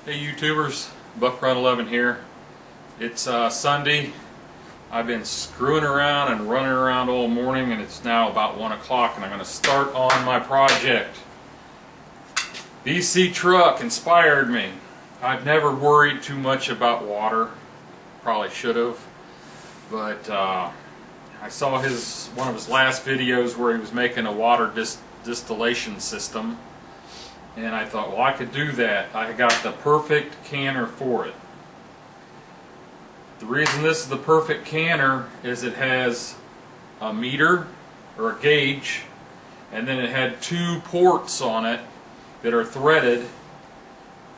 Hey YouTubers, Buck11 here. It's Sunday. I've been screwing around and running around all morning, and it's now about 1 o'clock, and I'm going to start on my project. BCtruck inspired me. I've never worried too much about water. Probably should have, but I saw one of his last videos where he was making a water distillation system. And I thought, well, I could do that. I got the perfect canner for it. The reason this is the perfect canner is it has a meter, or a gauge, and then it had 2 ports on it that are threaded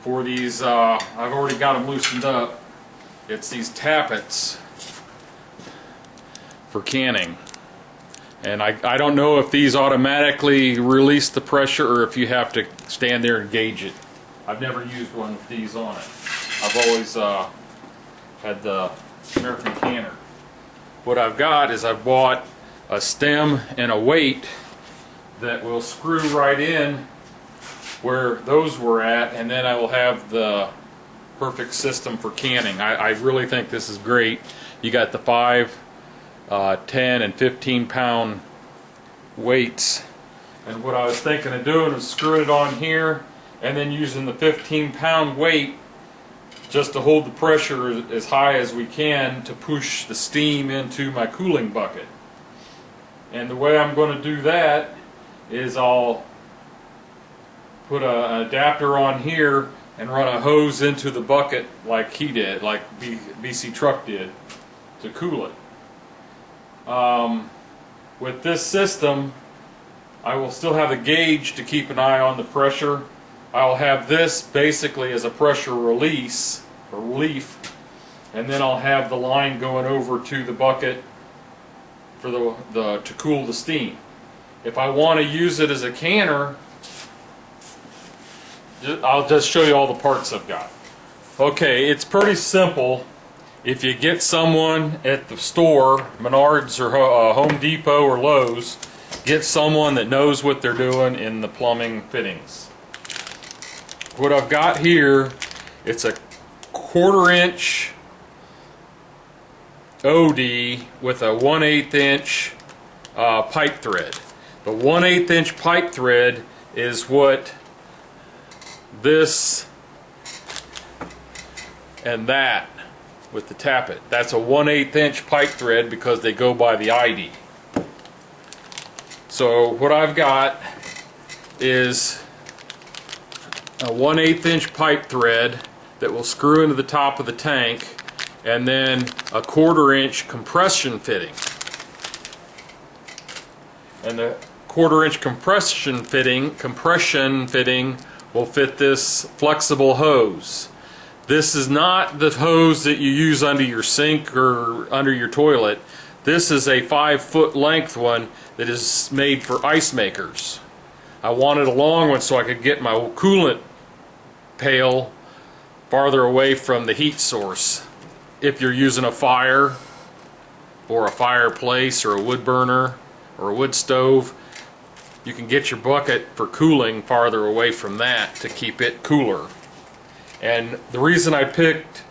for these, I've already got them loosened up. It's these tappets for canning. And I don't know if these automatically release the pressure or if you have to stand there and gauge it. I've never used one with these on it. I've always had the American canner. What I've got is I've bought a stem and a weight that will screw right in where those were at, and then I will have the perfect system for canning. I really think this is great. You got the 5, 10 and 15 pound weights, and what I was thinking of doing is screwing it on here and then using the 15 pound weight just to hold the pressure as high as we can to push the steam into my cooling bucket. And the way I'm going to do that is I'll put an adapter on here and run a hose into the bucket like he did, like BCtruck did, to cool it. With this system, I will still have a gauge to keep an eye on the pressure. I'll have this basically as a pressure release or relief, and then I'll have the line going over to the bucket for to cool the steam. If I want to use it as a canner, I'll just show you all the parts I've got. Okay, it's pretty simple. If you get someone at the store, Menards or Home Depot or Lowe's, get someone that knows what they're doing in the plumbing fittings. What I've got here, it's a 1/4 inch OD with a 1/8 inch pipe thread. The 1/8 inch pipe thread is what this and that with the tappet. That's a 1/8 inch pipe thread because they go by the ID. So what I've got is a 1/8 inch pipe thread that will screw into the top of the tank, and then a 1/4 inch compression fitting. And the 1/4 inch compression fitting will fit this flexible hose. This is not the hose that you use under your sink or under your toilet. This is a 5-foot length one that is made for ice makers. I wanted a long one so I could get my coolant pail farther away from the heat source. If you're using a fire or a fireplace or a wood burner or a wood stove, you can get your bucket for cooling farther away from that to keep it cooler. And the reason I picked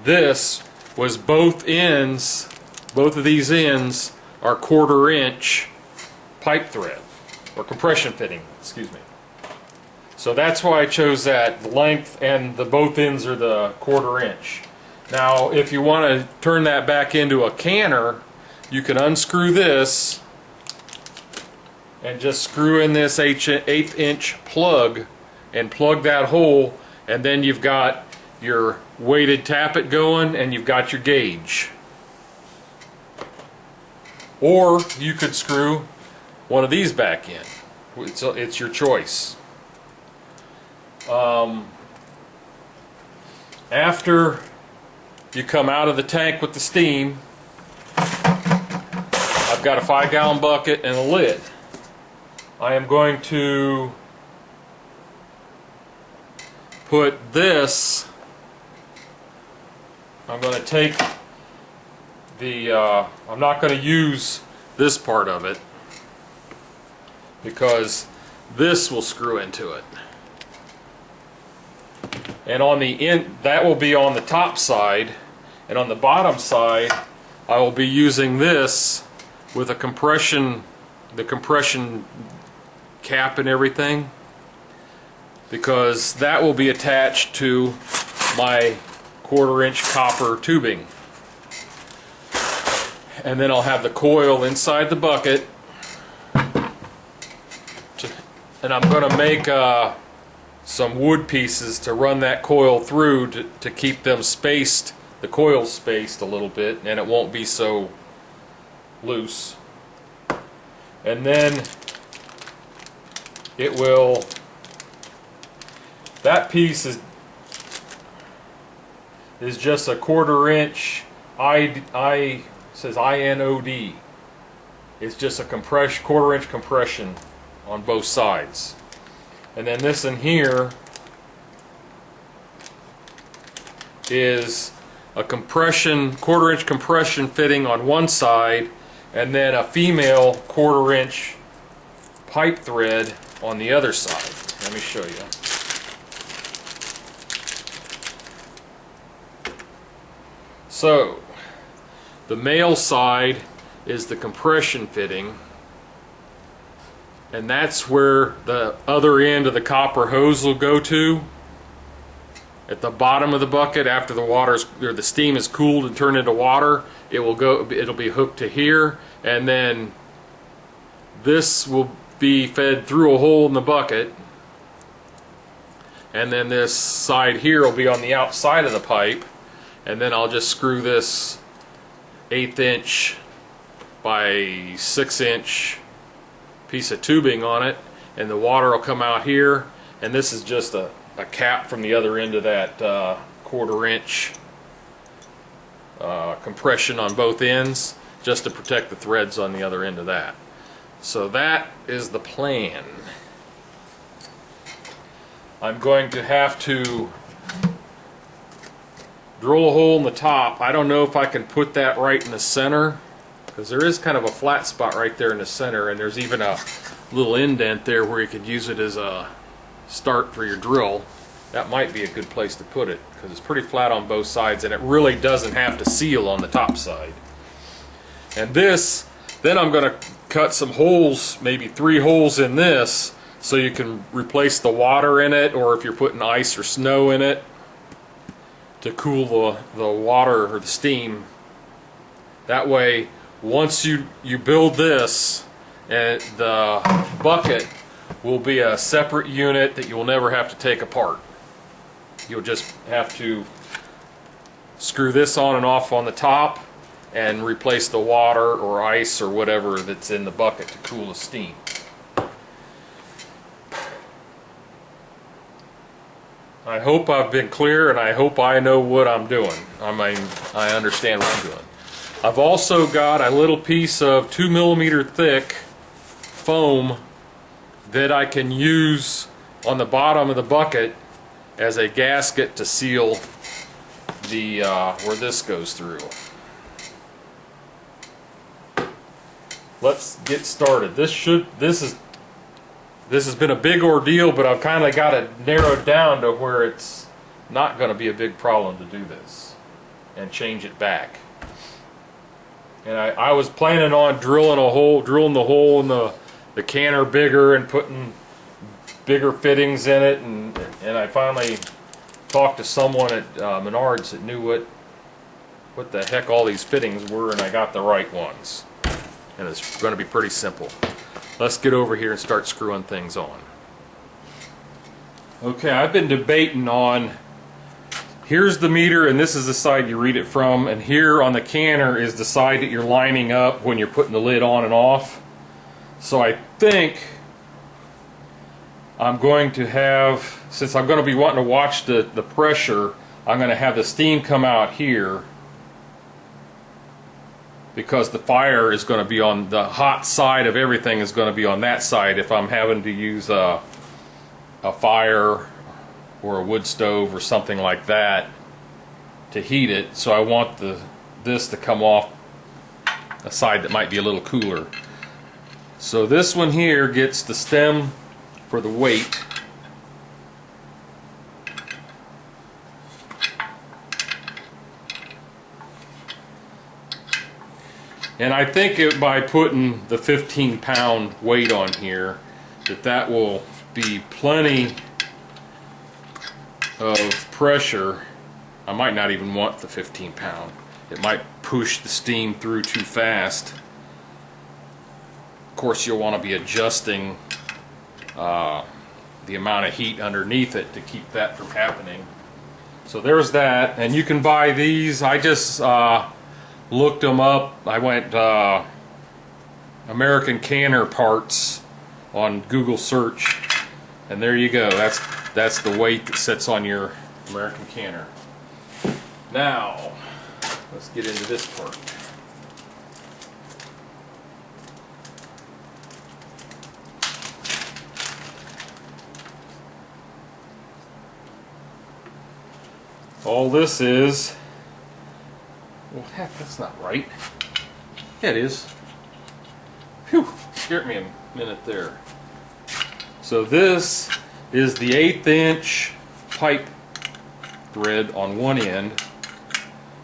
this was both of these ends are 1/4 inch pipe thread, or compression fitting, excuse me. So that's why I chose that. The length and both ends are the 1/4 inch. Now if you want to turn that back into a canner, you can unscrew this and just screw in this 1/8 inch plug and plug that hole, and then you've got your weighted tappet going and you've got your gauge. Or you could screw one of these back in. It's your choice. After you come out of the tank with the steam, I've got a 5-gallon bucket and a lid. I am going to put this, I'm going to take the, I'm not going to use this part of it because this will screw into it. And on the end, that will be on the top side, and on the bottom side I will be using this with a compression, the compression cap and everything, because that will be attached to my 1/4-inch copper tubing. And then I'll have the coil inside the bucket, and I'm going to make some wood pieces to run that coil through to keep them spaced, the coil spaced a little bit, and it won't be so loose. And then it will, that piece is just a 1/4-inch says INOD. It's just a 1/4-inch compression on both sides. And then this in here is a compression, 1/4-inch compression fitting on one side, and then a female 1/4-inch pipe thread on the other side. Let me show you. So the male side is the compression fitting, and that's where the other end of the copper hose will go to. At the bottom of the bucket, after the water's, or the steam is cooled and turned into water, it'll be hooked to here, and then this will be fed through a hole in the bucket, and then this side here will be on the outside of the pipe, and then I'll just screw this 1/8 inch by 6-inch piece of tubing on it, and the water will come out here, and this is just a cap from the other end of that 1/4-inch compression on both ends, just to protect the threads on the other end of that. So that is the plan. I'm going to have to drill a hole in the top. I don't know if I can put that right in the center, because there is kind of a flat spot right there in the center, and there's even a little indent there where you could use it as a start for your drill. That might be a good place to put it, because it's pretty flat on both sides, and it really doesn't have to seal on the top side. And this, then I'm going to cut some holes, maybe 3 holes in this, so you can replace the water in it, or if you're putting ice or snow in it, to cool the water or the steam. That way, once you build this, and the bucket will be a separate unit that you will never have to take apart. You'll just have to screw this on and off on the top and replace the water or ice or whatever that's in the bucket to cool the steam. I hope I've been clear, and I hope I know what I'm doing. I mean, I understand what I'm doing. I've also got a little piece of 2mm thick foam that I can use on the bottom of the bucket as a gasket to seal the where this goes through. Let's get started. This has been a big ordeal, but I've kind of got it narrowed down to where it's not going to be a big problem to do this and change it back. And I was planning on drilling the hole in the canner bigger and putting bigger fittings in it, and I finally talked to someone at Menards that knew what the heck all these fittings were, and I got the right ones. And it's going to be pretty simple. Let's get over here and start screwing things on. Okay, I've been debating on, here's the meter and this is the side you read it from, and here on the canner is the side that you're lining up when you're putting the lid on and off. So I think I'm going to have, since I'm going to be wanting to watch the pressure, I'm going to have the steam come out here, because the fire is going to be on the hot side of everything, is going to be on that side if I'm having to use a fire or a wood stove or something like that to heat it. So I want this to come off a side that might be a little cooler. So this one here gets the stem for the weight, And I think by putting the 15-pound weight on here, that will be plenty of pressure. I might not even want the 15-pound. It might push the steam through too fast. Of course, you'll want to be adjusting the amount of heat underneath it to keep that from happening. So there's that, and you can buy these. I just looked them up. I went American Canner parts on Google search, and there you go. That's the weight that sits on your American Canner. Now let's get into this part. All this is, well, heck, that's not right. Yeah, it is. Phew, scared me a minute there. So this is the 1/8 inch pipe thread on one end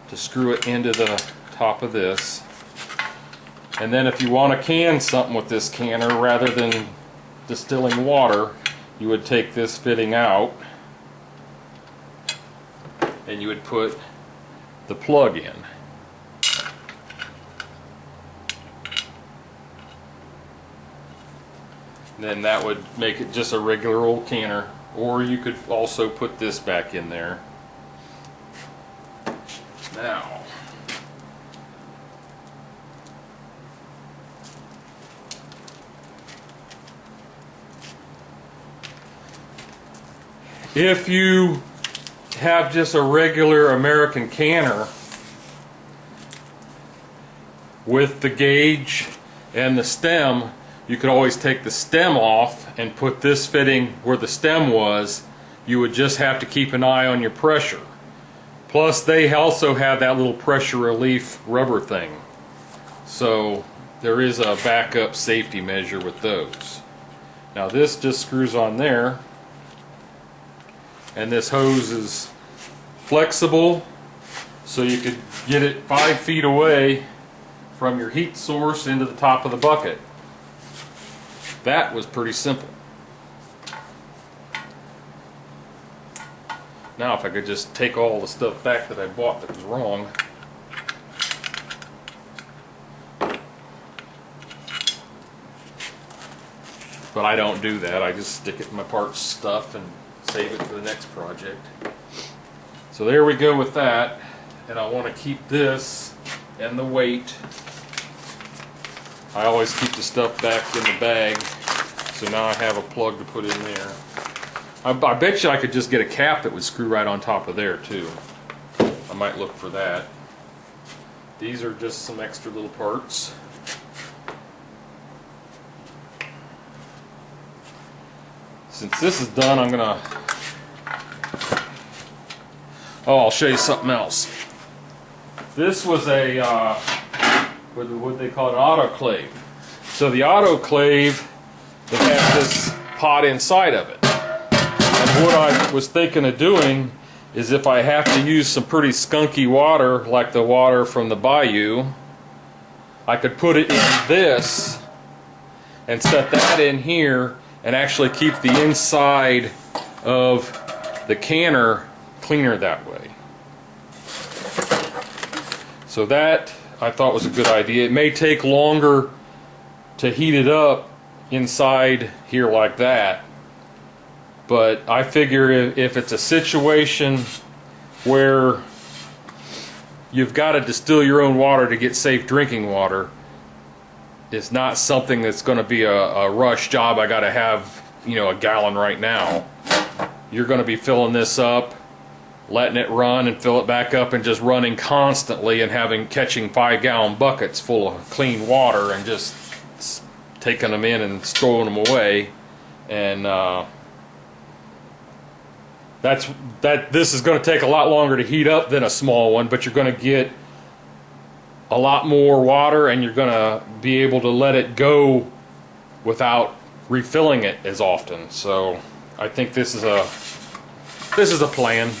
to screw it into the top of this. And then if you want to can something with this canner rather than distilling water, you would take this fitting out and you would put the plug in. And then that would make it just a regular old canner, or you could also put this back in there. Now, if you have just a regular American canner with the gauge and the stem, you could always take the stem off and put this fitting where the stem was. You would just have to keep an eye on your pressure. Plus they also have that little pressure relief rubber thing, so there is a backup safety measure with those. Now this just screws on there, and this hose is flexible, so you could get it 5 feet away from your heat source into the top of the bucket. That was pretty simple. Now if I could just take all the stuff back that I bought that was wrong. But I don't do that. I just stick it in my parts stuff and save it for the next project. So there we go with that. And I want to keep this and the weight. I always keep the stuff back in the bag. So now I have a plug to put in there. I bet you I could just get a cap that would screw right on top of there too. I might look for that. These are just some extra little parts. Since this is done, I'm gonna... Oh, I'll show you something else. This was a, what they call an autoclave. So the autoclave, it has this pot inside of it. And what I was thinking of doing is, if I have to use some pretty skunky water, like the water from the bayou, I could put it in this and set that in here and actually keep the inside of the canner cleaner that way. So that I thought was a good idea. It may take longer to heat it up inside here like that, but I figure if it's a situation where you've got to distill your own water to get safe drinking water, it's not something that's going to be a rush job. I got to have, you know, a gallon right now. You're going to be filling this up, letting it run and fill it back up, and just running constantly and catching 5-gallon buckets full of clean water and just taking them in and storing them away. And this is going to take a lot longer to heat up than a small one, but you're going to get a lot more water, and you're going to be able to let it go without refilling it as often. So I think this is a plan.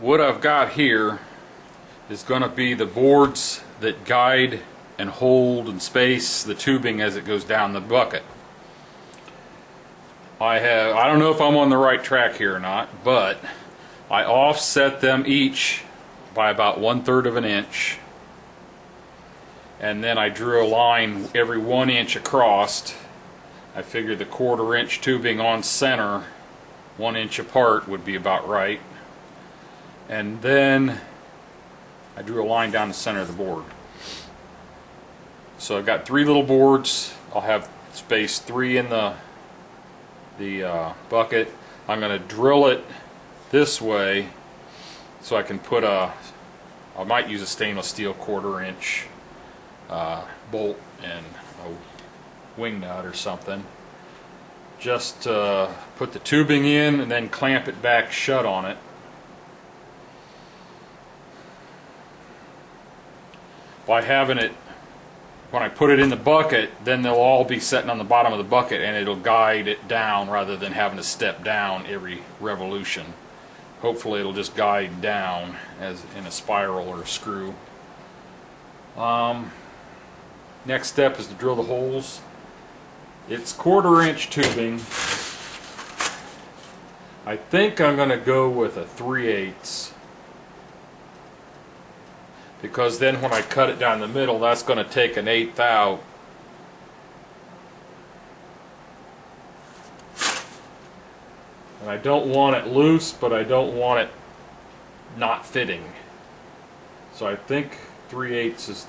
what I've got here is going to be the boards that guide and hold and space the tubing as it goes down the bucket. I don't know if I'm on the right track here or not, but I offset them each by about 1/3 of an inch, and then I drew a line every 1 inch across. I figured the 1/4 inch tubing on center, 1 inch apart, would be about right. And then I drew a line down the center of the board. So I've got 3 little boards. I'll have space 3 in the bucket. I'm going to drill it this way so I can put I might use a stainless steel 1/4 inch bolt and a wing nut or something. Just put the tubing in and then clamp it back shut on it. By having it, when I put it in the bucket, then they'll all be sitting on the bottom of the bucket and it'll guide it down rather than having to step down every revolution. Hopefully it'll just guide down as in a spiral or a screw. Next step is to drill the holes. It's 1/4 inch tubing. I think I'm going to go with a 3/8, because then when I cut it down the middle, that's going to take an 1/8 out. And I don't want it loose, but I don't want it not fitting. So I think 3/8 is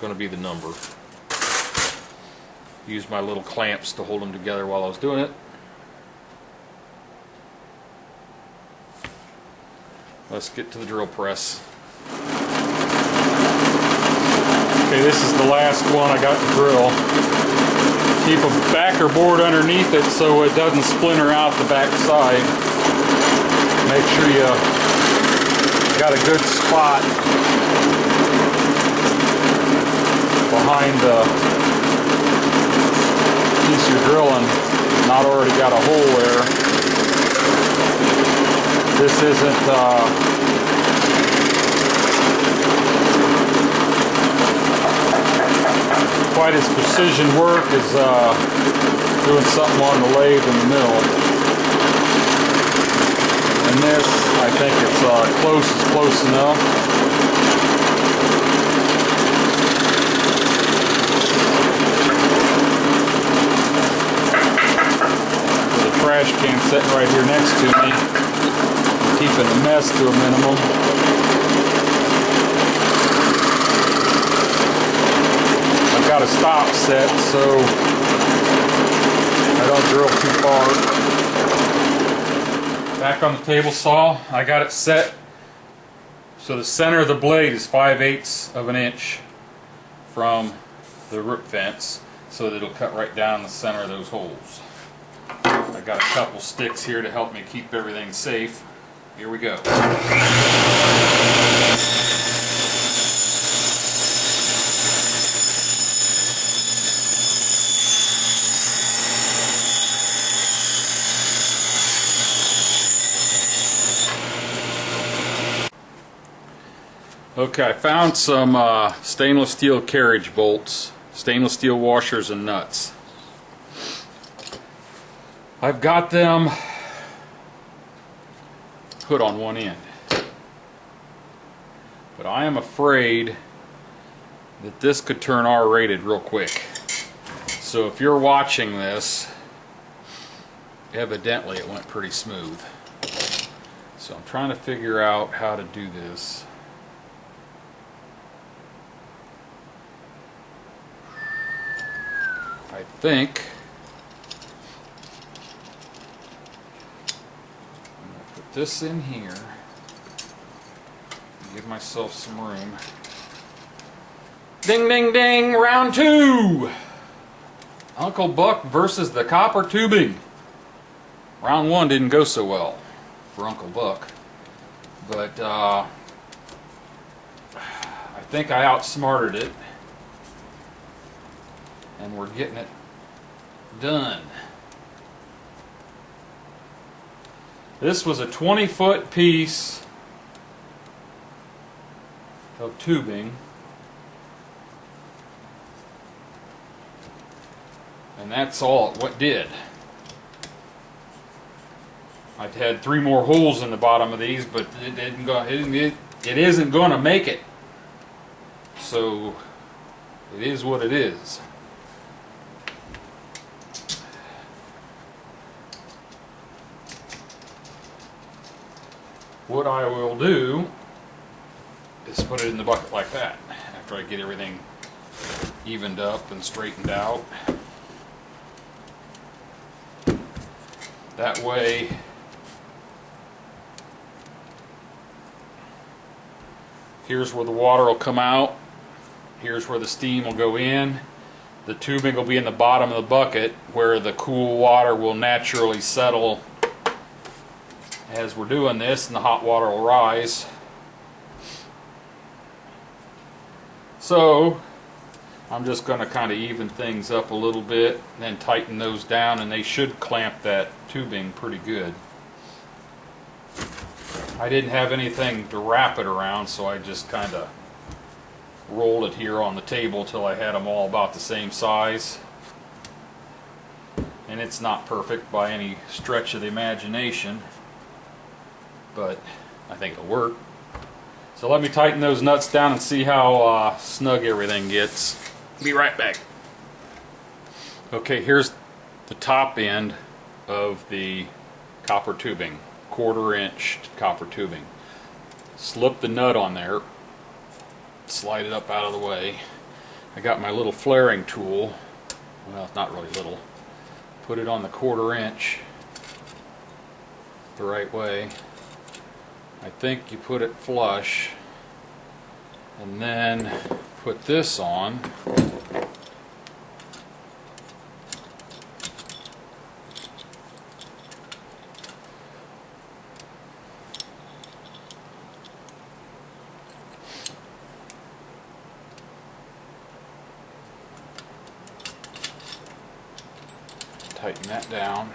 going to be the number. Use my little clamps to hold them together while I was doing it. Let's get to the drill press. Okay, this is the last one I got to drill. Keep a backer board underneath it so it doesn't splinter out the back side. Make sure you got a good spot behind the piece you're drilling, not already got a hole there. This isn't quite as precision work as doing something on the lathe in the mill. And this, I think it's close enough. Trash can sitting right here next to me, keeping the mess to a minimum. I've got a stop set so I don't drill too far. Back on the table saw, I got it set so the center of the blade is 5/8 of an inch from the root fence, so that it'll cut right down the center of those holes. I got a couple sticks here to help me keep everything safe. Here we go. Okay, I found some stainless steel carriage bolts, stainless steel washers and nuts. I've got them put on one end, but I am afraid that this could turn R-rated real quick. So if you're watching this, evidently it went pretty smooth. So I'm trying to figure out how to do this. I think this in here, give myself some room. Ding ding ding, round 2! Uncle Buck versus the copper tubing. Round 1 didn't go so well for Uncle Buck, but I think I outsmarted it and we're getting it done. This was a 20-foot piece of tubing, and that's all what did. I've had 3 more holes in the bottom of these, but it isn't going to make it. So it is what it is. What I will do is put it in the bucket like that after I get everything evened up and straightened out. That way here's where the water will come out, here's where the steam will go in. The tubing will be in the bottom of the bucket where the cool water will naturally settle as we're doing this, and the hot water will rise. So I'm just going to kind of even things up a little bit and then tighten those down, and they should clamp that tubing pretty good. I didn't have anything to wrap it around, so I just kind of rolled it here on the table till I had them all about the same size. And it's not perfect by any stretch of the imagination, but I think it'll work. So let me tighten those nuts down and see how snug everything gets. Be right back. Okay, here's the top end of the copper tubing, 1/4 inch copper tubing. Slip the nut on there, slide it up out of the way. I got my little flaring tool, well, it's not really little. Put it on the 1/4 inch the right way. I think you put it flush, and then put this on. Tighten that down.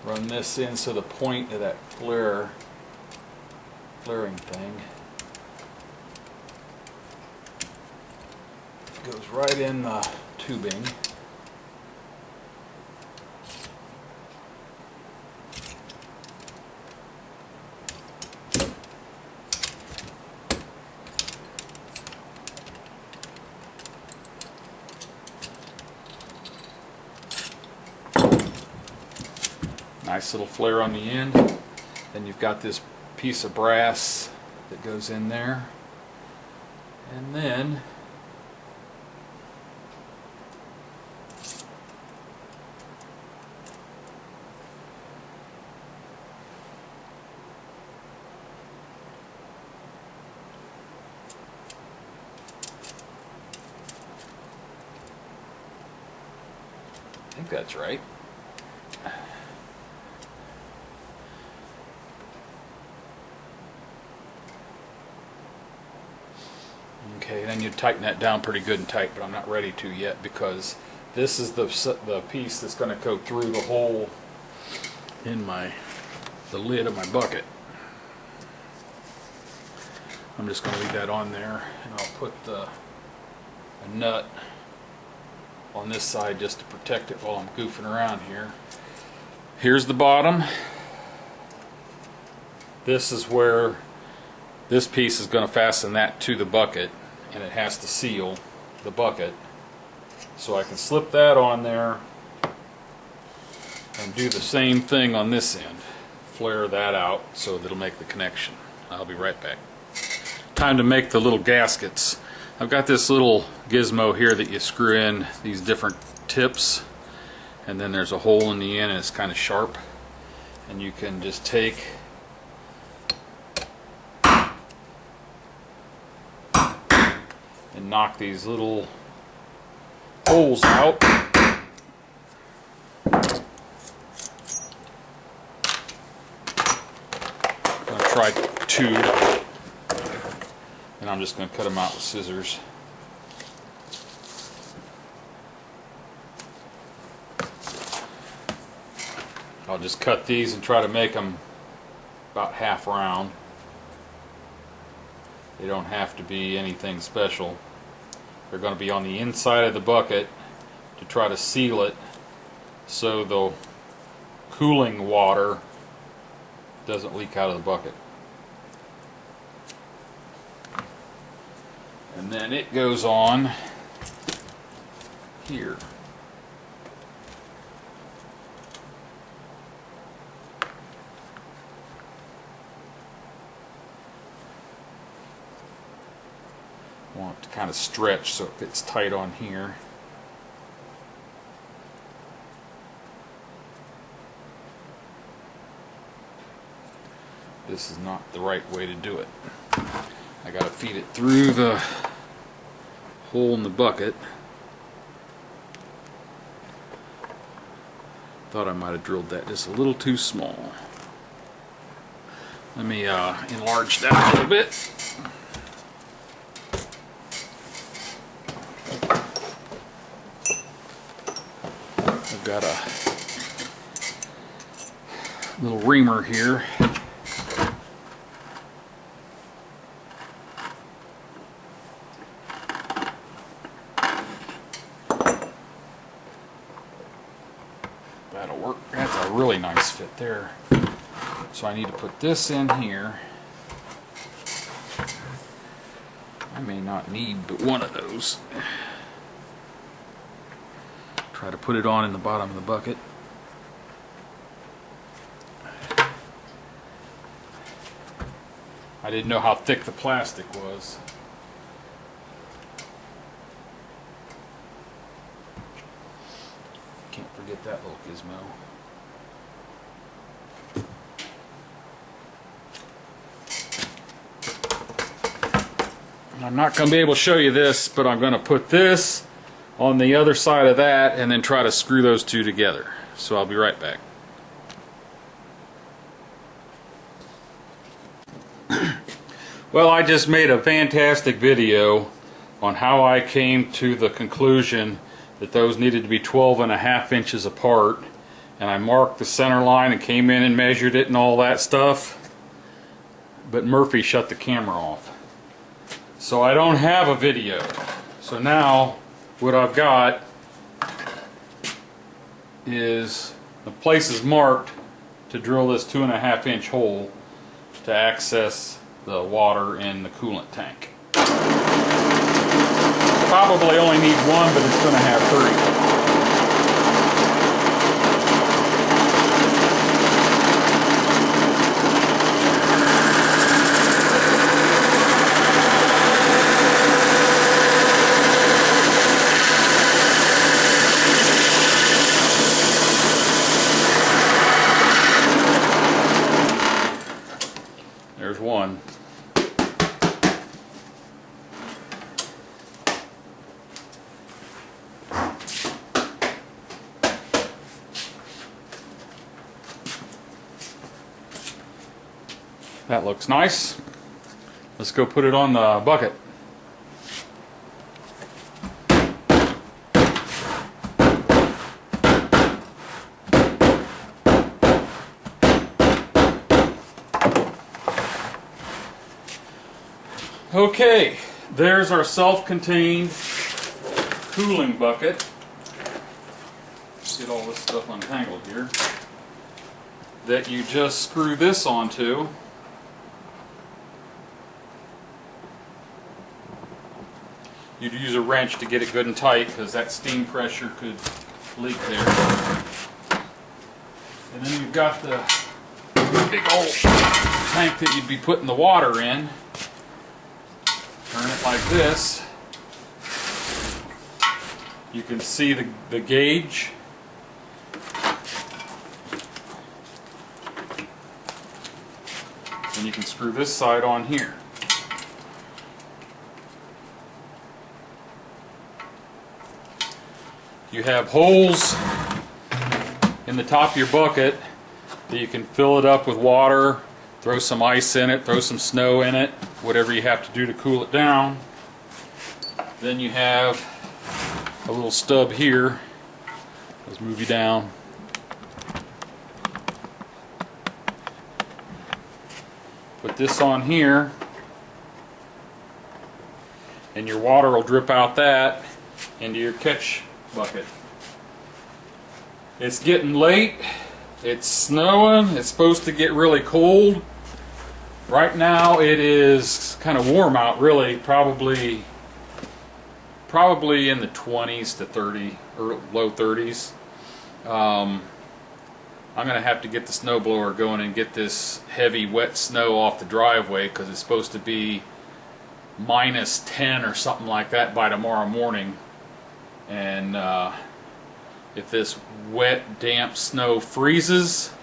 Run this in so the point of that flaring thing goes right in the tubing. Nice little flare on the end. Then you've got this piece of brass that goes in there. And then I think that's right. Okay, then you tighten that down pretty good and tight, but I'm not ready to yet because this is the piece that's going to go through the hole in the lid of my bucket. I'm just going to leave that on there, and I'll put a nut on this side just to protect it while I'm goofing around here. Here's the bottom. This is where this piece is going to fasten that to the bucket, and it has to seal the bucket. So I can slip that on there and do the same thing on this end. Flare that out so that it'll make the connection. I'll be right back. Time to make the little gaskets. I've got this little gizmo here that you screw in these different tips, and then there's a hole in the end and it's kind of sharp, and you can just take and knock these little holes out. I'm going to try 2, and I'm just going to cut them out with scissors. I'll just cut these and try to make them about half round. They don't have to be anything special. They're going to be on the inside of the bucket to try to seal it so the cooling water doesn't leak out of the bucket. And then it goes on here. Want to kind of stretch so it fits tight on here. This is not the right way to do it. I gotta feed it through the hole in the bucket. Thought I might have drilled that just a little too small. Let me enlarge that a little bit. I've got a little reamer here. That'll work. That's a really nice fit there. So I need to put this in here. I may not need but one of those. Try to put it on in the bottom of the bucket. I didn't know how thick the plastic was. Can't forget that little gizmo. I'm not going to be able to show you this, but I'm going to put this on the other side of that and then try to screw those two together. So I'll be right back. Well, I just made a fantastic video on how I came to the conclusion that those needed to be 12.5 inches apart, and I marked the center line and came in and measured it and all that stuff, but Murphy shut the camera off. So I don't have a video. So now what I've got is the places marked to drill this 2.5 inch hole to access the water in the coolant tank. Probably only need one, but it's going to have 3. There's one. That looks nice. Let's go put it on the bucket. Okay, there's our self-contained cooling bucket. Get all this stuff untangled here. That you just screw this onto. You'd use a wrench to get it good and tight because that steam pressure could leak there. And then you've got the big old tank that you'd be putting the water in. Turn it like this. You can see the gauge. And you can screw this side on here. You have holes in the top of your bucket that you can fill it up with water, throw some ice in it, throw some snow in it, whatever you have to do to cool it down. Then you have a little stub here. Let's move you down. Put this on here, and your water will drip out that into your catch bucket. It's getting late. It's snowing. It's supposed to get really cold. Right now it is kind of warm out, really, probably in the 20s to 30 or low 30s. I'm gonna have to get the snowblower going and get this heavy wet snow off the driveway, because it's supposed to be minus 10 or something like that by tomorrow morning. And if this wet, damp snow freezes,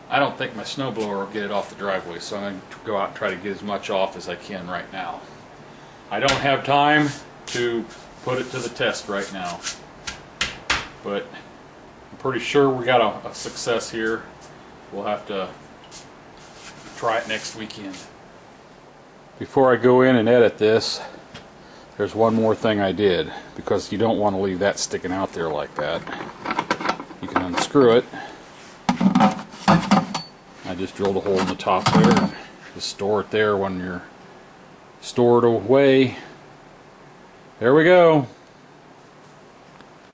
I don't think my snowblower will get it off the driveway, so I'm going to go out and try to get as much off as I can right now. I don't have time to put it to the test right now, but I'm pretty sure we got a success here. We'll have to try it next weekend. Before I go in and edit this, there's one more thing I did, because you don't want to leave that sticking out there like that. You can unscrew it. I just drilled a hole in the top there and just store it there when you're stored away. There we go.